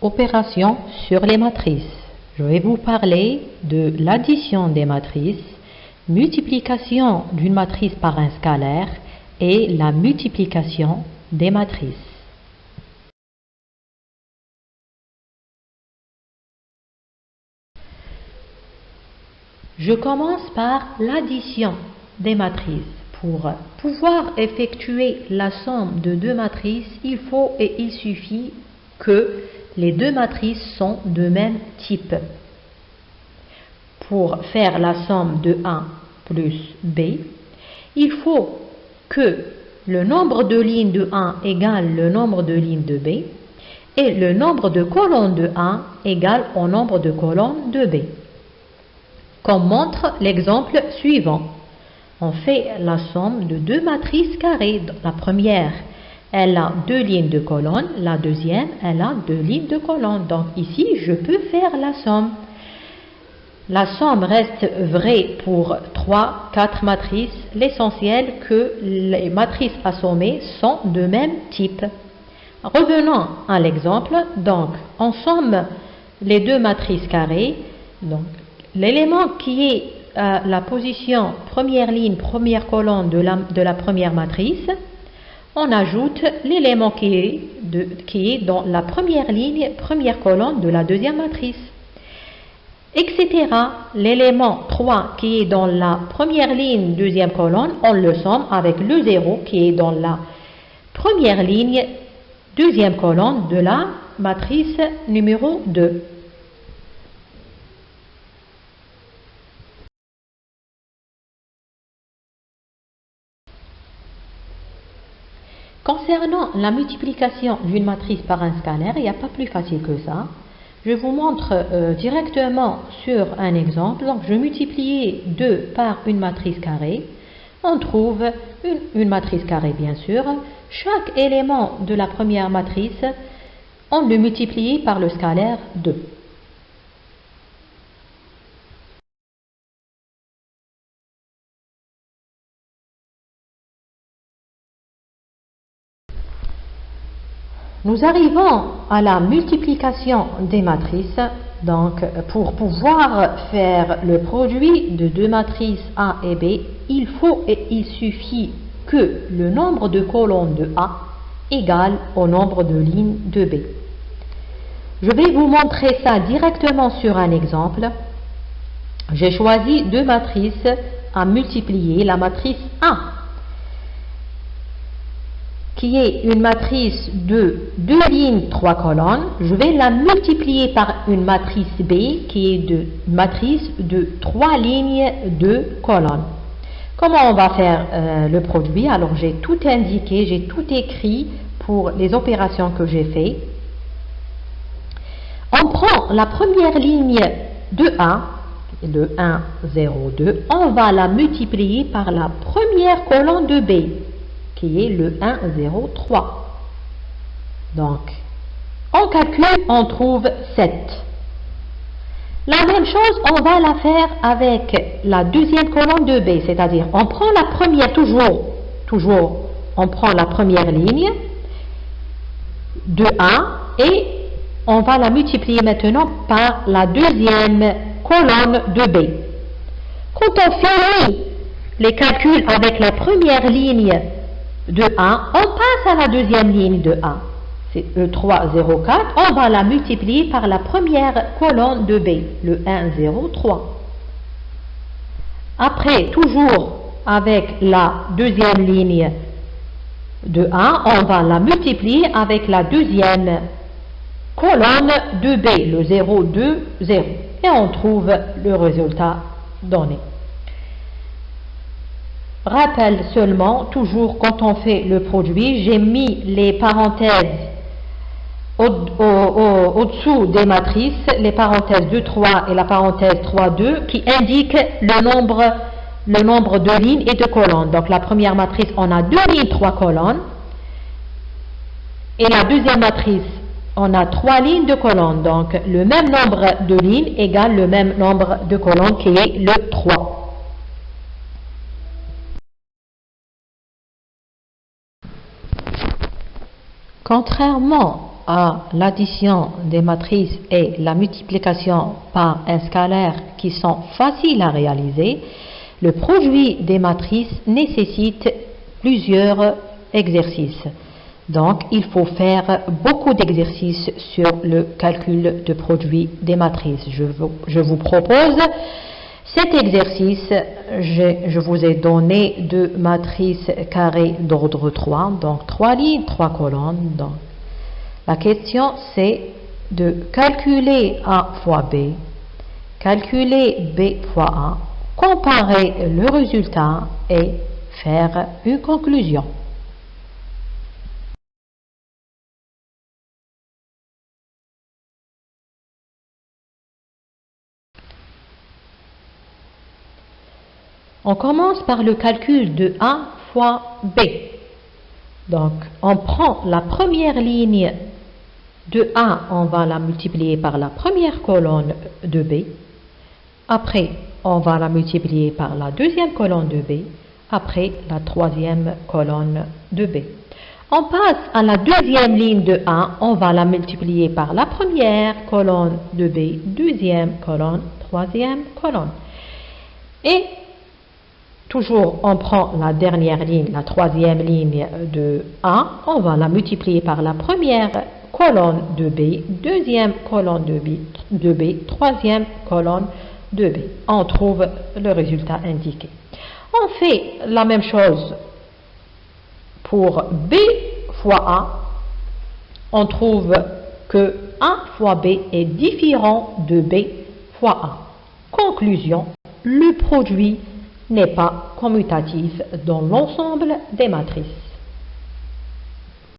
Opération sur les matrices. Je vais vous parler de l'addition des matrices, multiplication d'une matrice par un scalaire et la multiplication des matrices. Je commence par l'addition des matrices. Pour pouvoir effectuer la somme de deux matrices, il suffit que les deux matrices sont de même type. Pour faire la somme de A plus B, il faut que le nombre de lignes de A égale le nombre de lignes de B et le nombre de colonnes de A égale au nombre de colonnes de B. Comme montre l'exemple suivant. On fait la somme de deux matrices carrées. La première, elle a deux lignes de colonnes. La deuxième, elle a deux lignes de colonnes. Donc ici, je peux faire la somme. La somme reste vraie pour 3, 4 matrices. L'essentiel que les matrices à sommer sont de même type. Revenons à l'exemple. Donc, on somme les deux matrices carrées. Donc, l'élément qui est à la position première ligne, première colonne de la première matrice, on ajoute l'élément qui est dans la première ligne, première colonne de la deuxième matrice, etc. L'élément 3 qui est dans la première ligne, deuxième colonne, on le somme avec le 0 qui est dans la première ligne, deuxième colonne de la matrice numéro 2. Concernant la multiplication d'une matrice par un scalaire, il n'y a pas plus facile que ça. Je vous montre directement sur un exemple. Donc, je multiplie 2 par une matrice carrée. On trouve une matrice carrée, bien sûr. Chaque élément de la première matrice, on le multiplie par le scalaire 2. Nous arrivons à la multiplication des matrices. Donc, pour pouvoir faire le produit de deux matrices A et B, il suffit que le nombre de colonnes de A égale au nombre de lignes de B. Je vais vous montrer ça directement sur un exemple. J'ai choisi deux matrices à multiplier. La matrice A, qui est une matrice de 2 lignes, 3 colonnes, je vais la multiplier par une matrice B qui est une matrice de 3 lignes, 2 colonnes. Comment on va faire le produit? Alors j'ai tout indiqué, j'ai tout écrit pour les opérations que j'ai faites. On prend la première ligne de A, le 1, 0, 2, on va la multiplier par la première colonne de B, qui est le 1, 0, 3. Donc, on calcule, on trouve 7. La même chose, on va la faire avec la deuxième colonne de B, c'est-à-dire on prend la première, toujours, on prend la première ligne de A et on va la multiplier maintenant par la deuxième colonne de B. Quand on finit les calculs avec la première ligne de A, on passe à la deuxième ligne de A. C'est le 3, 0, 4. On va la multiplier par la première colonne de B, le 1, 0, 3. Après, toujours avec la deuxième ligne de A, on va la multiplier avec la deuxième colonne de B, le 0, 2, 0. Et on trouve le résultat donné. Rappel seulement, toujours quand on fait le produit, j'ai mis les parenthèses au-dessous des matrices, les parenthèses 2, 3 et la parenthèse 3, 2, qui indiquent le nombre de lignes et de colonnes. Donc la première matrice, on a 2 lignes, 3 colonnes. Et la deuxième matrice, on a 3 lignes de colonnes. Donc le même nombre de lignes égale le même nombre de colonnes qui est le 3. Contrairement à l'addition des matrices et la multiplication par un scalaire qui sont faciles à réaliser, le produit des matrices nécessite plusieurs exercices. Donc, il faut faire beaucoup d'exercices sur le calcul de produit des matrices. Je vous propose cet exercice. Je vous ai donné deux matrices carrées d'ordre 3, donc 3 lignes, 3 colonnes. Donc, la question, c'est de calculer A fois B, calculer B fois A, comparer le résultat et faire une conclusion. On commence par le calcul de A fois B. Donc, on prend la première ligne de A, on va la multiplier par la première colonne de B. Après, on va la multiplier par la deuxième colonne de B. Après, la troisième colonne de B. On passe à la deuxième ligne de A, on va la multiplier par la première colonne de B, deuxième colonne, troisième colonne. Et toujours, on prend la dernière ligne, la troisième ligne de A, on va la multiplier par la première colonne de B, deuxième colonne de B, troisième colonne de B. On trouve le résultat indiqué. On fait la même chose pour B fois A. On trouve que A fois B est différent de B fois A. Conclusion, le produit n'est pas commutatif dans l'ensemble des matrices.